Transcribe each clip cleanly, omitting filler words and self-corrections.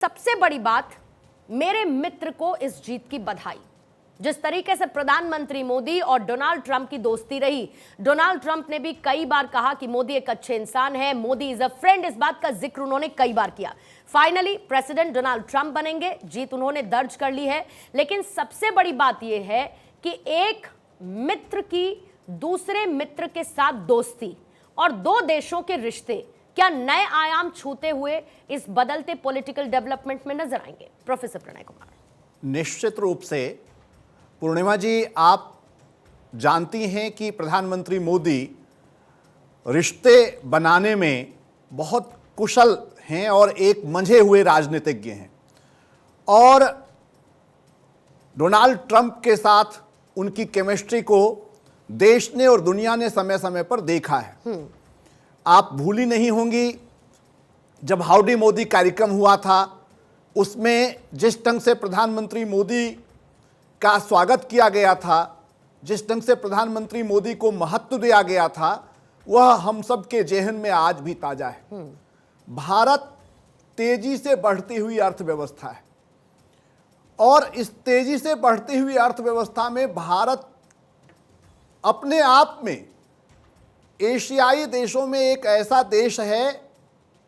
सबसे बड़ी बात, मेरे मित्र को इस जीत की बधाई। जिस तरीके से प्रधानमंत्री मोदी और डोनाल्ड ट्रंप की दोस्ती रही, डोनाल्ड ट्रंप ने भी कई बार कहा कि मोदी एक अच्छे इंसान है, मोदी इज अ फ्रेंड। इस बात का जिक्र उन्होंने कई बार किया। फाइनली प्रेसिडेंट डोनाल्ड ट्रंप बनेंगे, जीत उन्होंने दर्ज कर ली है। लेकिन सबसे बड़ी बात यह है कि एक मित्र की दूसरे मित्र के साथ दोस्ती और दो देशों के रिश्ते क्या नए आयाम छूते हुए इस बदलते पॉलिटिकल डेवलपमेंट में नजर आएंगे? प्रोफेसर प्रणय कुमार। निश्चित रूप से पूर्णिमा जी, आप जानती हैं कि प्रधानमंत्री मोदी रिश्ते बनाने में बहुत कुशल हैं और एक मंझे हुए राजनीतिज्ञ हैं। और डोनाल्ड ट्रंप के साथ उनकी केमिस्ट्री को देश ने और दुनिया ने समय समय पर देखा है। आप भूली नहीं होंगी, जब हाउडी मोदी कार्यक्रम हुआ था उसमें जिस ढंग से प्रधानमंत्री मोदी का स्वागत किया गया था, जिस ढंग से प्रधानमंत्री मोदी को महत्व दिया गया था, वह हम सब के जेहन में आज भी ताजा है। भारत तेजी से बढ़ती हुई अर्थव्यवस्था है और इस तेजी से बढ़ती हुई अर्थव्यवस्था में भारत अपने आप में एशियाई देशों में एक ऐसा देश है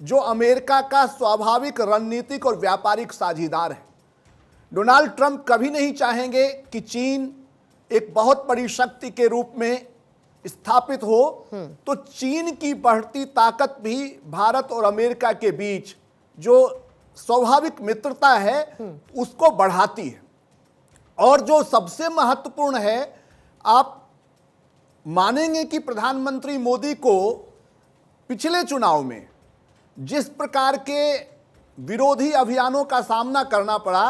जो अमेरिका का स्वाभाविक रणनीतिक और व्यापारिक साझीदार है। डोनाल्ड ट्रंप कभी नहीं चाहेंगे कि चीन एक बहुत बड़ी शक्ति के रूप में स्थापित हो, तो चीन की बढ़ती ताकत भी भारत और अमेरिका के बीच जो स्वाभाविक मित्रता है उसको बढ़ाती है। और जो सबसे महत्वपूर्ण है, आप मानेंगे कि प्रधानमंत्री मोदी को पिछले चुनाव में जिस प्रकार के विरोधी अभियानों का सामना करना पड़ा,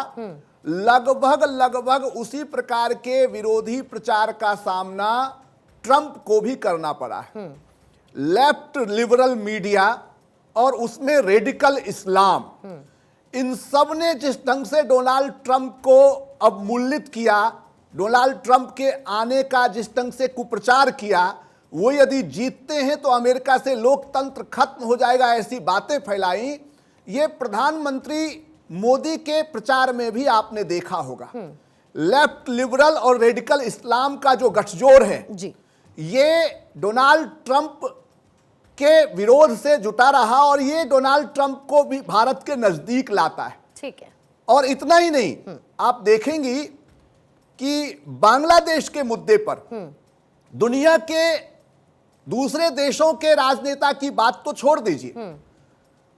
लगभग उसी प्रकार के विरोधी प्रचार का सामना ट्रंप को भी करना पड़ा है। लेफ्ट लिबरल मीडिया और उसमें रेडिकल इस्लाम, इन सब ने जिस ढंग से डोनाल्ड ट्रंप को अवमूल्यित किया, डोनाल्ड ट्रंप के आने का जिस ढंग से कुप्रचार किया, वो यदि जीतते हैं तो अमेरिका से लोकतंत्र खत्म हो जाएगा, ऐसी बातें फैलाई। ये प्रधानमंत्री मोदी के प्रचार में भी आपने देखा होगा। लेफ्ट लिबरल और रेडिकल इस्लाम का जो गठजोड़ है जी, ये डोनाल्ड ट्रंप के विरोध से जुटा रहा और ये डोनाल्ड ट्रंप को भी भारत के नजदीक लाता है। ठीक है। और इतना ही नहीं, आप देखेंगी कि बांग्लादेश के मुद्दे पर दुनिया के दूसरे देशों के राजनेता की बात तो छोड़ दीजिए,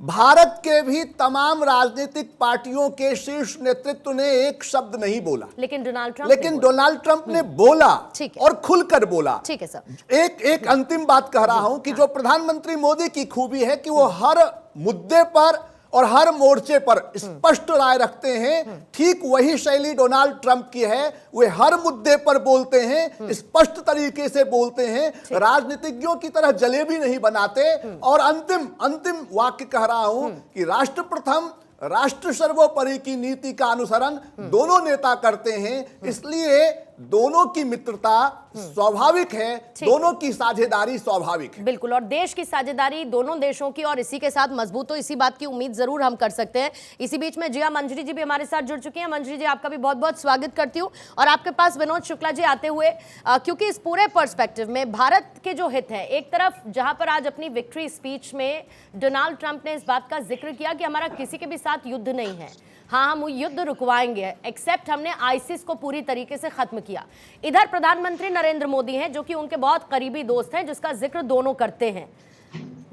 भारत के भी तमाम राजनीतिक पार्टियों के शीर्ष नेतृत्व ने एक शब्द नहीं बोला, लेकिन डोनाल्ड ट्रंप ने बोला और खुलकर बोला। ठीक है सर। एक अंतिम बात कह रहा हूं कि जो प्रधानमंत्री मोदी की खूबी है कि वो हर मुद्दे पर और हर मोर्चे पर स्पष्ट राय रखते हैं, ठीक वही शैली डोनाल्ड ट्रंप की है। वे हर मुद्दे पर बोलते हैं, स्पष्ट तरीके से बोलते हैं, राजनीतिज्ञों की तरह जलेबी नहीं बनाते। और अंतिम वाक्य कह रहा हूं कि राष्ट्र प्रथम राष्ट्र सर्वोपरि की नीति का अनुसरण दोनों नेता करते हैं, इसलिए दोनों की मित्रता स्वाभाविक है, दोनों की साझेदारी स्वाभाविक है। बिल्कुल, और देश की साझेदारी दोनों देशों की और इसी के साथ मजबूत हो, इसी बात की उम्मीद जरूर हम कर सकते हैं। इसी बीच में जिया मंजरी जी भी हमारे साथ जुड़ चुकी हैं। मंजरी जी, आपका भी बहुत बहुत स्वागत करती हूँ। और आपके पास विनोद शुक्ला जी आते हुए, क्योंकि इस पूरे पर्सपेक्टिव में भारत के जो हित है, एक तरफ जहां पर आज अपनी विक्ट्री स्पीच में डोनाल्ड ट्रंप ने इस बात का जिक्र किया कि हमारा किसी के भी साथ युद्ध नहीं है, हाँ हम युद्ध रुकवाएंगे, एक्सेप्ट हमने आईसिस को पूरी तरीके से खत्म किया। इधर प्रधानमंत्री नरेंद्र मोदी हैं जो कि उनके बहुत करीबी दोस्त हैं, जिसका जिक्र दोनों करते हैं,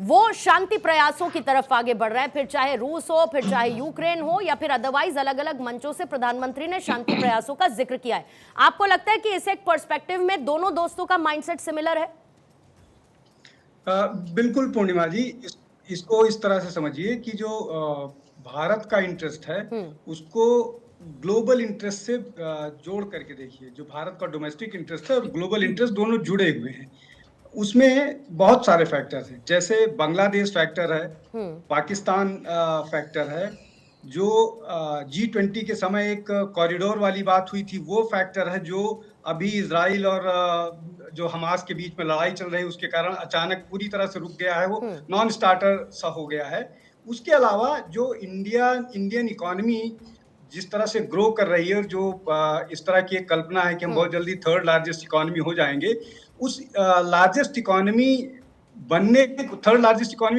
वो शांति प्रयासों की तरफ आगे बढ़ रहे हैं, फिर चाहे रूस हो, फिर चाहे यूक्रेन हो, या फिर अदरवाइज अलग अलग मंचों से प्रधानमंत्री ने शांति प्रयासों का जिक्र किया है। आपको लगता है कि इस एक पर्सपेक्टिव में दोनों दोस्तों का माइंडसेट सिमिलर है? बिल्कुल पूर्णिमा जी, इसको इस तरह से समझिए कि जो भारत का इंटरेस्ट है उसको ग्लोबल इंटरेस्ट से जोड़ करके देखिए। जो भारत का डोमेस्टिक इंटरेस्ट है और ग्लोबल इंटरेस्ट दोनों जुड़े हुए हैं। उसमें बहुत सारे फैक्टर्स हैं, जैसे बांग्लादेश फैक्टर है, पाकिस्तान फैक्टर है, जो G20 के समय एक कॉरिडोर वाली बात हुई थी वो फैक्टर है, जो अभी इजराइल और जो हमास के बीच में लड़ाई चल रही है उसके कारण अचानक पूरी तरह से रुक गया है, वो नॉन स्टार्टर सा हो गया है। उसके अलावा जो इंडियन इकोनॉमी जिस तरह से ग्रो कर रही है और जो इस तरह की एक कल्पना है कि हम बहुत जल्दी थर्ड लार्जेस्ट इकोनॉमी हो जाएंगे, उस थर्ड लार्जेस्ट इकोनॉमी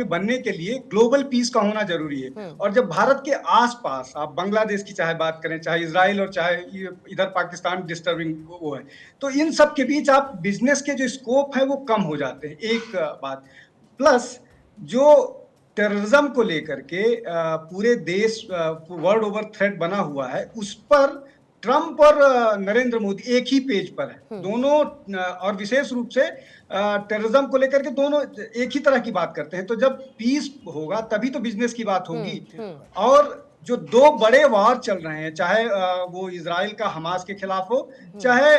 बनने के लिए ग्लोबल पीस का होना जरूरी है। और जब भारत के आसपास आप बांग्लादेश की चाहे बात करें, चाहे इजराइल और चाहे इधर पाकिस्तान डिस्टर्बिंग वो है, तो इन सब के बीच आप बिजनेस के जो स्कोप है वो कम हो जाते हैं, एक बात। प्लस जो टेररिज्म को लेकर के पूरे देश वर्ल्ड ओवर थ्रेट बना हुआ है, उस पर ट्रंप और नरेंद्र मोदी एक ही पेज पर है दोनों, और विशेष रूप से टेररिज्म को लेकर के दोनों एक ही तरह की बात करते हैं। तो जब पीस होगा तभी तो बिजनेस की बात होगी। और जो दो बड़े वार चल रहे हैं, चाहे वो इजराइल का हमास के खिलाफ हो, चाहे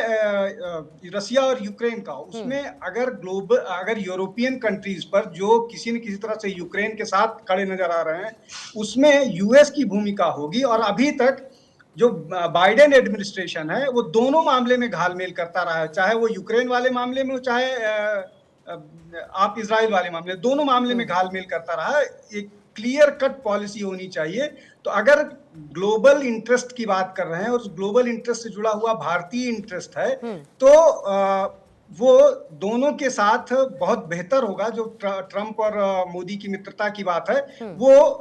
रसिया और यूक्रेन का हो, उसमें अगर यूरोपियन कंट्रीज पर जो किसी न किसी तरह से यूक्रेन के साथ खड़े नजर आ रहे हैं, उसमें यूएस की भूमिका होगी। और अभी तक जो बाइडेन एडमिनिस्ट्रेशन है वो दोनों मामले में घालमेल करता रहा है, चाहे वो यूक्रेन वाले मामले में हो, चाहे आप इजराइल वाले मामले, दोनों मामले में घालमेल करता रहा है। एक क्लियर कट पॉलिसी होनी चाहिए। तो अगर ग्लोबल इंटरेस्ट की बात कर रहे हैं और उस ग्लोबल इंटरेस्ट से जुड़ा हुआ भारतीय इंटरेस्ट है, तो वो दोनों के साथ बहुत बेहतर होगा। जो ट्रंप और मोदी की मित्रता की बात है, वो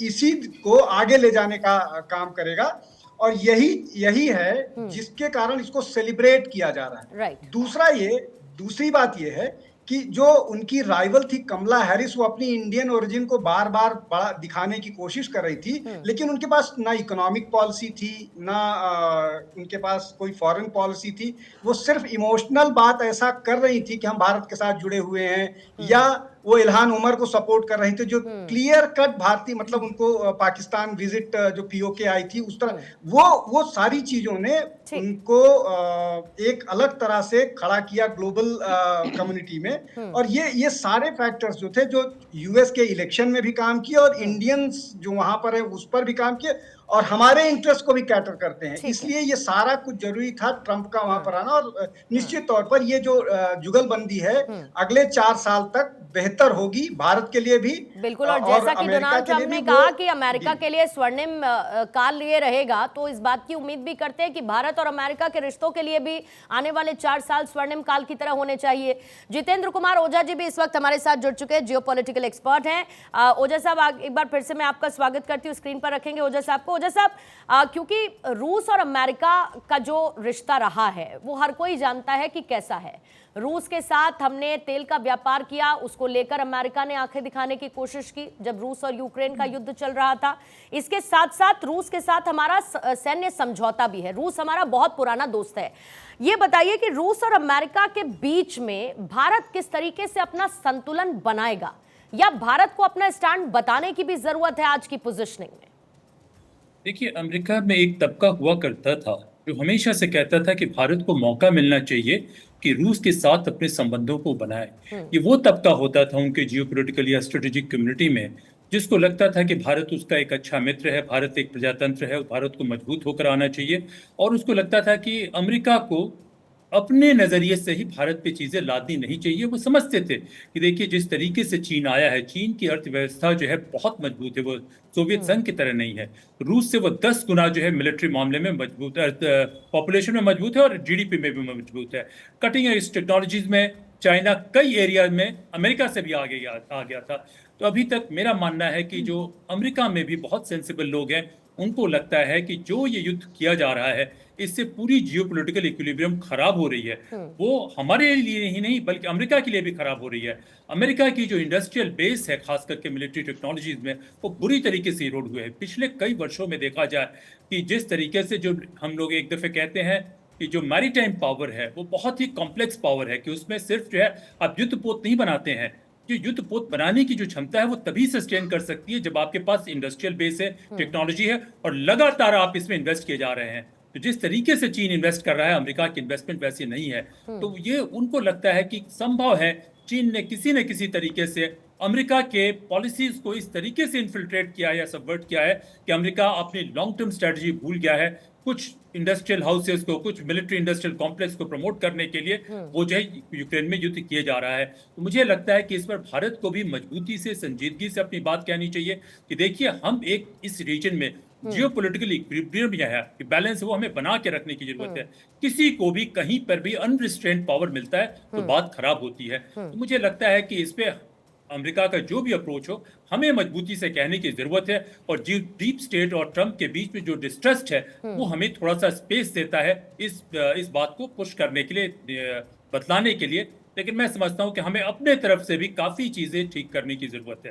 इसी को आगे ले जाने का काम करेगा। और यही है जिसके कारण इसको सेलिब्रेट किया जा रहा है। दूसरी बात ये है कि जो उनकी राइवल थी कमला हैरिस, वो अपनी इंडियन ओरिजिन को बार बार बड़ा दिखाने की कोशिश कर रही थी, लेकिन उनके पास ना इकोनॉमिक पॉलिसी थी, ना उनके पास कोई फॉरेन पॉलिसी थी। वो सिर्फ इमोशनल बात ऐसा कर रही थी कि हम भारत के साथ जुड़े हुए हैं, या वो इल्हान उमर को सपोर्ट कर रही थी, जो क्लियर कट भारतीय, मतलब उनको पाकिस्तान विजिट जो पीओके आई थी उस तरह, वो सारी चीजों ने उनको एक अलग तरह से खड़ा किया ग्लोबल कम्युनिटी में। और ये सारे फैक्टर्स जो थे, जो यूएस के इलेक्शन में भी काम किए और इंडियंस जो वहां पर है उस पर भी काम किए, और हमारे इंटरेस्ट को भी कैटर करते हैं। इसलिए ये सारा कुछ जरूरी था ट्रंप का वहां पर आना। और निश्चित तौर पर ये जो जुगलबंदी है अगले 4 साल तक बेहतर होगी भारत के लिए भी। बिल्कुल। और जैसा कि डोनाल्ड ट्रंप ने कहा कि अमेरिका के लिए स्वर्णिम काल ये रहेगा, तो इस बात की उम्मीद भी करते हैं कि भारत और अमेरिका के रिश्तों के लिए भी आने वाले 4 साल स्वर्णिम काल की तरह होने चाहिए। जितेंद्र कुमार ओझा जी भी इस वक्त हमारे साथ जुड़ चुके हैं, जियोपॉलिटिकल एक्सपर्ट हैं। ओझा साहब, एक बार फिर से मैं आपका स्वागत करती हूँ, स्क्रीन पर रखेंगे ओझा साहब को। ओझा साहब, क्योंकि रूस और अमेरिका का जो रिश्ता रहा है वो हर कोई जानता है कि कैसा है। रूस के साथ हमने तेल का व्यापार किया, उसको लेकर अमेरिका ने आंखें दिखाने की कोशिश की जब रूस और यूक्रेन का युद्ध चल रहा था। इसके साथ साथ रूस के साथ हमारा सैन्य समझौता भी है। रूस हमारा बहुत पुराना दोस्त है। ये बताइए कि रूस और अमेरिका के बीच में भारत किस तरीके से अपना संतुलन बनाएगा, या भारत को अपना स्टैंड बताने की भी जरूरत है आज की पोजीशनिंग में? देखिए, अमेरिका में एक तबका हुआ करता था जो हमेशा से कहता था कि भारत को मौका मिलना चाहिए कि रूस के साथ अपने संबंधों को बनाए। ये वो तबका होता था उनके जियोपॉलिटिकल या स्ट्रेटेजिक कम्युनिटी में जिसको लगता था कि भारत उसका एक अच्छा मित्र है, भारत एक प्रजातंत्र है, भारत को मजबूत होकर आना चाहिए। और उसको लगता था कि अमेरिका को अपने नजरिए से ही भारत पे चीजें लादनी नहीं चाहिए। वो समझते थे कि देखिए, जिस तरीके से चीन आया है, चीन की अर्थव्यवस्था जो है बहुत मजबूत है, वो सोवियत संघ की तरह नहीं है। रूस से वो 10 गुना जो है मिलिट्री मामले में मजबूत है, पॉपुलेशन में मजबूत है और जीडीपी में भी मजबूत है। कटिंग एज टेक्नोलॉजीज में चाइना कई एरिया में अमेरिका से भी आगे आ गया था। तो अभी तक मेरा मानना है कि जो अमेरिका में भी बहुत सेंसिबल लोग हैं, उनको लगता है कि जो ये युद्ध किया जा रहा है इससे पूरी जियोपॉलिटिकल इक्विलिब्रियम खराब हो रही है। वो हमारे लिए ही नहीं बल्कि अमेरिका के लिए भी खराब हो रही है। अमेरिका की जो इंडस्ट्रियल बेस है, खास करके मिलिट्री टेक्नोलॉजीज में, वो बुरी तरीके से इरोड हुए हैं। पिछले कई वर्षों में देखा जाए कि जिस तरीके से जो हम लोग एक दफे कहते हैं कि जो मैरीटाइम पावर है वो बहुत ही कॉम्प्लेक्स पावर है, कि उसमें सिर्फ जो है आप युद्धपोत नहीं बनाते हैं। जो युद्धपोत बनाने की जो क्षमता है वो तभी सस्टेन कर सकती है जब आपके पास इंडस्ट्रियल बेस है, टेक्नोलॉजी है और लगातार आप इसमें इन्वेस्ट किए जा रहे हैं। तो जिस तरीके से चीन इन्वेस्ट कर रहा है, अमेरिका की इन्वेस्टमेंट वैसी नहीं है। तो ये उनको लगता है कि संभव है चीन ने किसी न किसी तरीके से अमेरिका के पॉलिसीज को इस तरीके से इन्फिल्ट्रेट किया है या सबवर्ट किया है कि अमेरिका अपनी लॉन्ग टर्म स्ट्रेटजी भूल गया है। कुछ इंडस्ट्रियल हाउसेस को, कुछ मिलिट्री इंडस्ट्रियल कॉम्प्लेक्स को प्रमोट करने के लिए वो जो है यूक्रेन में युद्ध किए जा रहा है। तो मुझे लगता है कि इस पर भारत को भी मजबूती से, संजीदगी से अपनी बात कहनी चाहिए कि देखिए, हम एक इस रीजन में जियोपॉलिटिकल इक्विलिब्रियम यह है कि बैलेंस वो हमें बना के रखने की जरूरत है। किसी को भी कहीं पर भी अनरिस्ट्रेंड पावर मिलता है तो बात खराब होती है। तो मुझे लगता है कि इस पे अमेरिका का जो भी अप्रोच हो, हमें मजबूती से कहने की जरूरत है। और जो डीप स्टेट और ट्रंप के बीच में जो डिस्ट्रस्ट है वो हमें थोड़ा सा स्पेस देता है इस बात को पुश करने के लिए, बतलाने के लिए। लेकिन मैं समझता हूं कि हमें अपने तरफ से भी काफी चीजें ठीक करने की जरूरत है।